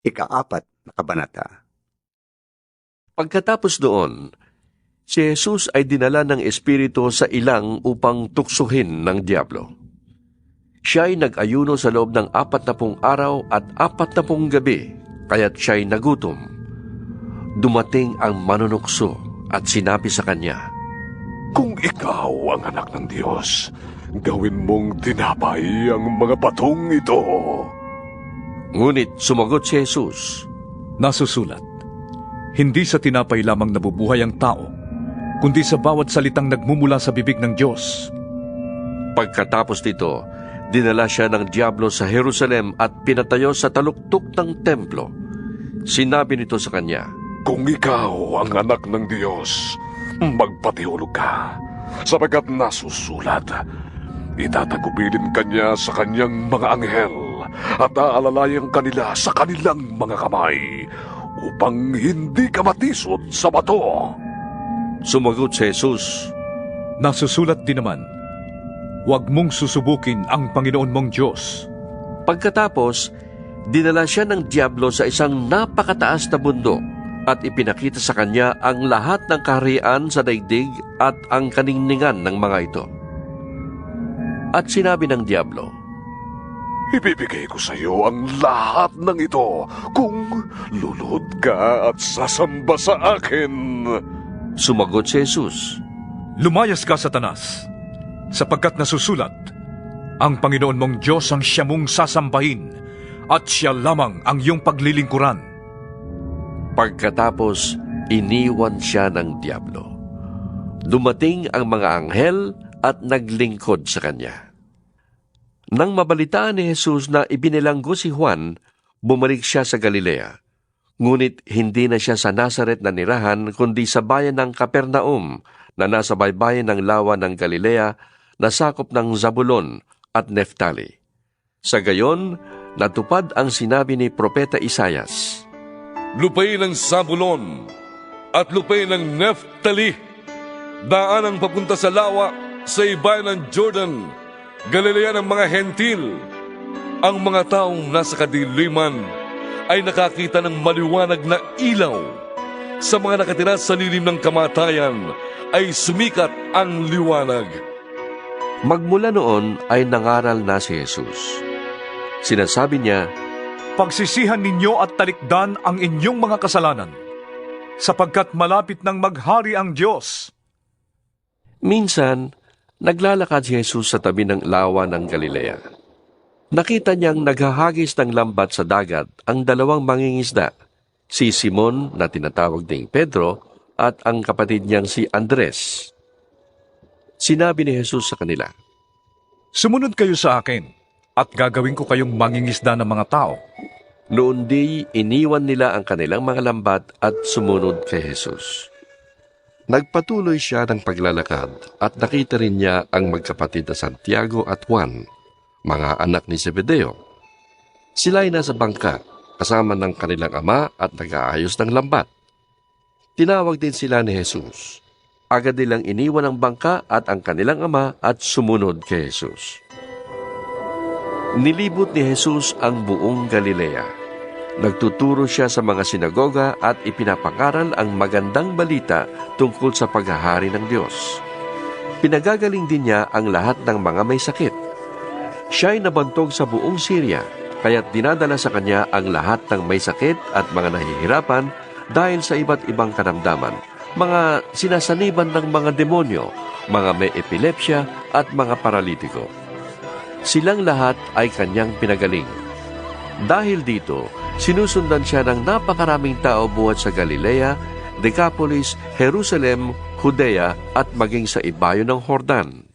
Ika-4 na kabanata. Pagkatapos doon, si Jesus ay dinala ng Espiritu sa ilang upang tuksuhin ng Diablo. Siya ay nag-ayuno sa loob ng 40 araw at 40 gabi, kaya't siya ay nagutom. Dumating ang manunukso at sinabi sa kanya, Kung ikaw ang anak ng Diyos, gawin mong tinapay ang mga batong ito. Ngunit sumagot si Jesus, Nasusulat, hindi sa tinapay lamang nabubuhay ang tao, kundi sa bawat salitang nagmumula sa bibig ng Diyos. Pagkatapos nito, dinala siya ng Diablo sa Jerusalem at pinatayo sa taluktok ng templo. Sinabi nito sa kanya, Kung ikaw ang anak ng Diyos, magpatihulog ka, sapagkat nasusulat, itatagubilin kanya sa kanyang mga anghel at aalalayan kanila sa kanilang mga kamay upang hindi ka matisod sa bato. Sumagot si Jesus, Nasusulat din naman, huwag mong susubukin ang Panginoon mong Diyos. Pagkatapos, dinala siya ng Diablo sa isang napakataas na bundok at ipinakita sa kanya ang lahat ng kaharian sa daigdig at ang kaningningan ng mga ito. At sinabi ng Diablo, Ibibigay ko sa iyo ang lahat ng ito kung lulod ka at sasamba sa akin. Sumagot si Jesus, Lumayas ka, Satanas, sapagkat nasusulat, ang Panginoon mong Diyos ang siya mong sasambahin at siya lamang ang iyong paglilingkuran. Pagkatapos, iniwan siya ng Diablo. Dumating ang mga anghel at naglingkod sa kanya. Nang mabalitaan ni Jesus na ibinilanggo si Juan, bumalik siya sa Galilea. Ngunit hindi na siya sa Nazaret na nirahan, kundi sa bayan ng Capernaum na nasa baybayin ng lawa ng Galilea na sakop ng Zabulon at Neftali. Sa gayon, natupad ang sinabi ni Propeta Isaias, Lupain ng Zabulon at lupain ng Neftali, daan ang papunta sa lawa sa ibayan ng Jordan, Galilea ng mga hentil. Ang mga taong nasa kadiliman ay nakakita ng maliwanag na ilaw. Sa mga nakatira sa lilim ng kamatayan ay sumikat ang liwanag. Magmula noon ay nangaral na si Jesus. Sinasabi niya, Pagsisihan ninyo at talikdan ang inyong mga kasalanan, sapagkat malapit nang maghari ang Diyos. Minsan, naglalakad si Jesus sa tabi ng lawa ng Galilea. Nakita niyang naghahagis ng lambat sa dagat ang 2 mangingisda, si Simon na tinatawag ding Pedro at ang kapatid niyang si Andres. Sinabi ni Jesus sa kanila, Sumunod kayo sa akin, at gagawin ko kayong mangingisda ng mga tao. Noon di iniwan nila ang kanilang mga lambat at sumunod kay Jesus. Nagpatuloy siya ng paglalakad at nakita rin niya ang magkapatid na Santiago at Juan, mga anak ni Zebedeo. Sila ay nasa bangka kasama ng kanilang ama at nag-aayos ng lambat. Tinawag din sila ni Jesus. Agad nilang iniwan ang bangka at ang kanilang ama at sumunod kay Jesus. Nilibot ni Jesus ang buong Galilea. Nagtuturo siya sa mga sinagoga at ipinapangaral ang magandang balita tungkol sa paghahari ng Diyos. Pinagagaling din niya ang lahat ng mga may sakit. Siya ay nabantog sa buong Syria, kaya't dinadala sa kanya ang lahat ng may sakit at mga nahihirapan dahil sa iba't ibang karamdaman, mga sinasaniban ng mga demonyo, mga may epilepsya at mga paralitiko. Silang lahat ay kanyang pinagaling. Dahil dito, sinusundan siya ng napakaraming tao buhat sa Galilea, Decapolis, Jerusalem, Judea at maging sa ibayo ng Jordan.